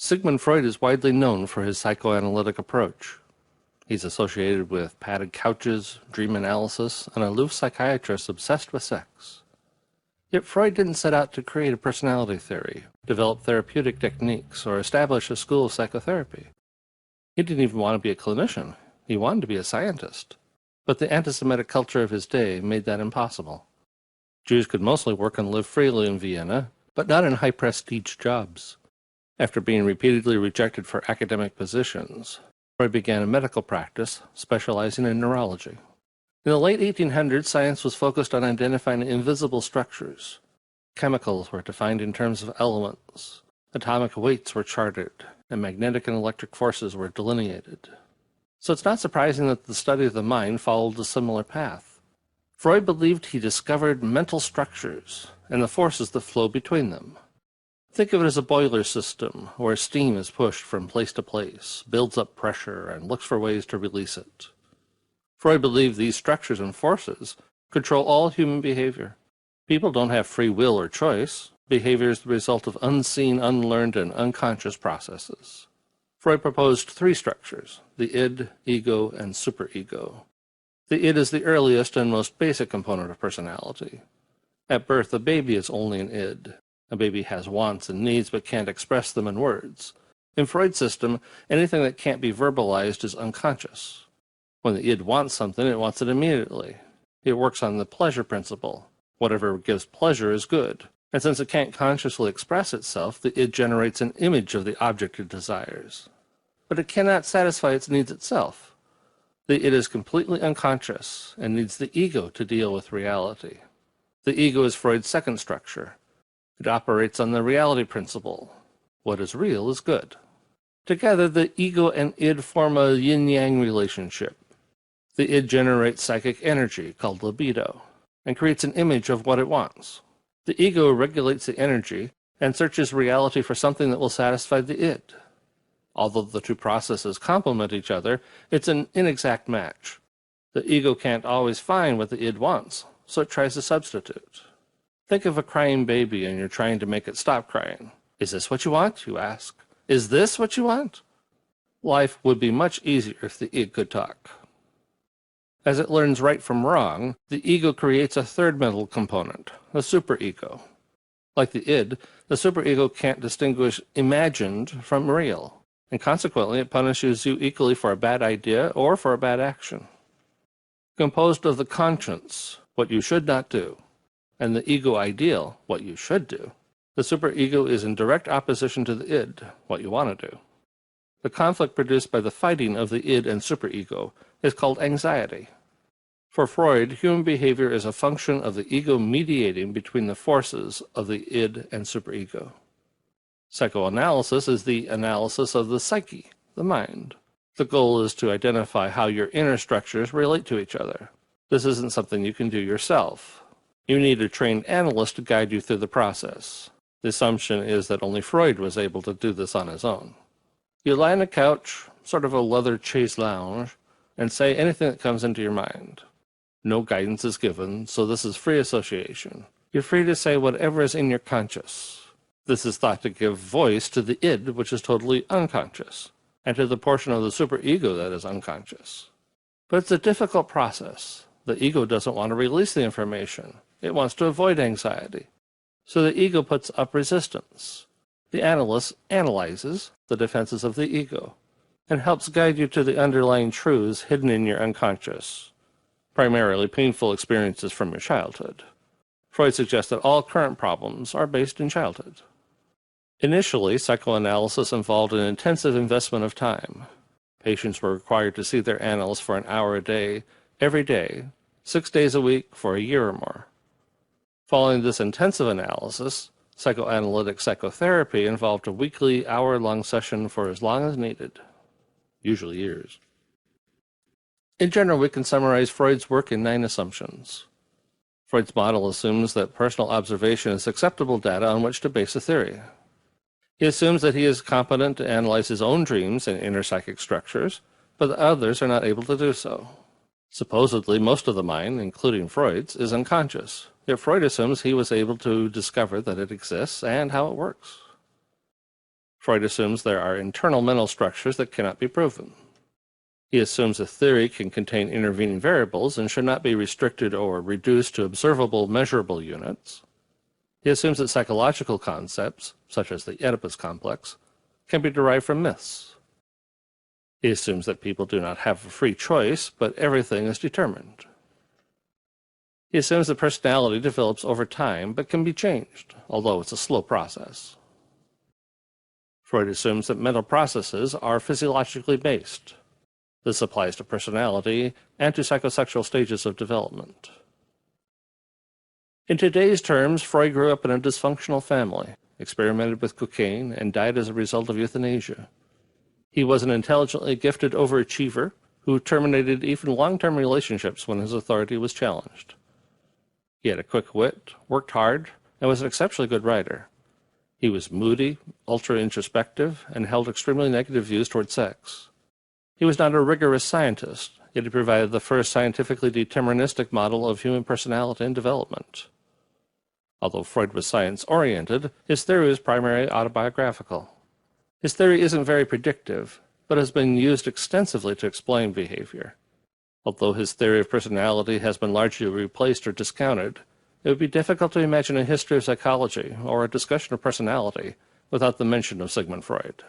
Sigmund Freud is widely known for his psychoanalytic approach. He's associated with padded couches, dream analysis, and aloof psychiatrists obsessed with sex. Yet Freud didn't set out to create a personality theory, develop therapeutic techniques, or establish a school of psychotherapy. He didn't even want to be a clinician. He wanted to be a scientist. But the anti-Semitic culture of his day made that impossible. Jews could mostly work and live freely in Vienna, but not in high-prestige jobs. After being repeatedly rejected for academic positions, Freud began a medical practice specializing in neurology. In the late 1800s, science was focused on identifying invisible structures. Chemicals were defined in terms of elements, atomic weights were charted, and magnetic and electric forces were delineated. So it's not surprising that the study of the mind followed a similar path. Freud believed he discovered mental structures and the forces that flow between them. Think of it as a boiler system where steam is pushed from place to place, builds up pressure, and looks for ways to release it. Freud believed these structures and forces control all human behavior. People don't have free will or choice. Behavior is the result of unseen, unlearned, and unconscious processes. Freud proposed three structures: the id, ego, and superego. The id is the earliest and most basic component of personality. At birth, a baby is only an id. A baby has wants and needs but can't express them in words. In Freud's system, anything that can't be verbalized is unconscious. When the id wants something, it wants it immediately. It works on the pleasure principle. Whatever gives pleasure is good. And since it can't consciously express itself, the id generates an image of the object it desires. But it cannot satisfy its needs itself. The id is completely unconscious and needs the ego to deal with reality. The ego is Freud's second structure. It operates on the reality principle. What is real is good. Together, the ego and id form a yin-yang relationship. The id generates psychic energy, called libido, and creates an image of what it wants. The ego regulates the energy and searches reality for something that will satisfy the id. Although the two processes complement each other, it's an inexact match. The ego can't always find what the id wants, so it tries to substitute. Think of a crying baby and you're trying to make it stop crying. Is this what you want? You ask. Is this what you want? Life would be much easier if the id could talk. As it learns right from wrong, the ego creates a third mental component, the superego. Like the id, the superego can't distinguish imagined from real, and consequently it punishes you equally for a bad idea or for a bad action. Composed of the conscience, what you should not do, and the ego ideal, what you should do, the superego is in direct opposition to the id, what you want to do. The conflict produced by the fighting of the id and superego is called anxiety. For Freud, human behavior is a function of the ego mediating between the forces of the id and superego. Psychoanalysis is the analysis of the psyche, the mind. The goal is to identify how your inner structures relate to each other. This isn't something you can do yourself. You need a trained analyst to guide you through the process. The assumption is that only Freud was able to do this on his own. You lie on a couch, sort of a leather chaise lounge, and say anything that comes into your mind. No guidance is given, so this is free association. You're free to say whatever is in your conscious. This is thought to give voice to the id, which is totally unconscious, and to the portion of the superego that is unconscious. But it's a difficult process. The ego doesn't want to release the information. It wants to avoid anxiety. So the ego puts up resistance. The analyst analyzes the defenses of the ego and helps guide you to the underlying truths hidden in your unconscious, primarily painful experiences from your childhood. Freud suggests that all current problems are based in childhood. Initially, psychoanalysis involved an intensive investment of time. Patients were required to see their analyst for an hour a day, every day, 6 days a week for a year or more. Following this intensive analysis, psychoanalytic psychotherapy involved a weekly, hour-long session for as long as needed, usually years. In general, we can summarize Freud's work in 9 assumptions. Freud's model assumes that personal observation is acceptable data on which to base a theory. He assumes that he is competent to analyze his own dreams and inner psychic structures, but that others are not able to do so. Supposedly, most of the mind, including Freud's, is unconscious. Yet Freud assumes he was able to discover that it exists and how it works. Freud assumes there are internal mental structures that cannot be proven. He assumes a theory can contain intervening variables and should not be restricted or reduced to observable, measurable units. He assumes that psychological concepts, such as the Oedipus complex, can be derived from myths. He assumes that people do not have a free choice, but everything is determined. He assumes that personality develops over time, but can be changed, although it's a slow process. Freud assumes that mental processes are physiologically based. This applies to personality and to psychosexual stages of development. In today's terms, Freud grew up in a dysfunctional family, experimented with cocaine, and died as a result of euthanasia. He was an intelligently gifted overachiever who terminated even long-term relationships when his authority was challenged. He had a quick wit, worked hard, and was an exceptionally good writer. He was moody, ultra-introspective, and held extremely negative views toward sex. He was not a rigorous scientist, yet he provided the first scientifically deterministic model of human personality and development. Although Freud was science-oriented, his theory was primarily autobiographical. His theory isn't very predictive, but has been used extensively to explain behavior. Although his theory of personality has been largely replaced or discounted, it would be difficult to imagine a history of psychology or a discussion of personality without the mention of Sigmund Freud.